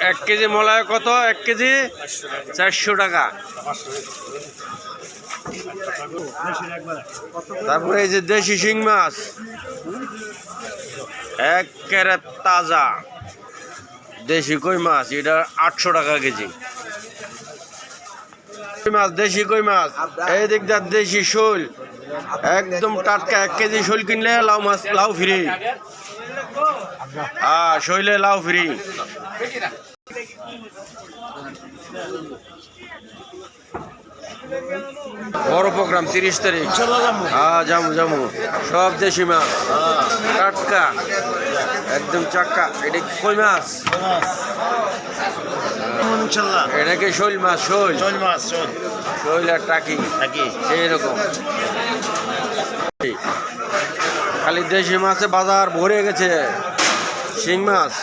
1 KG মলায় কত? 1 KG 400 টাকা। তারপরে এই যে দেশি শিং মাছ একেবারে তাজা দেশি কই মাছ, এটা 800 টাকা কেজি। মাছ দেশি কই মাছ, এই দিক দিয়ে দেশি শোল একদম টাটকা। 1 কেজি শোল কিনলে লাউ মাছ, লাউ ফ্রি। হ্যাঁ, শৈলে লাউ ফ্রি। বড় প্রোগ্রাম 30 তারিখ। হ্যাঁ, যাবো। সব দেশি মাছ টাটকা একদম চাক্কা। এটা কই মাছ, এটা কি শৈল মাছ? শৈল আর টাকি এইরকম। খালি দেশি মাছে বাজার ভরে গেছে। শিং মাছ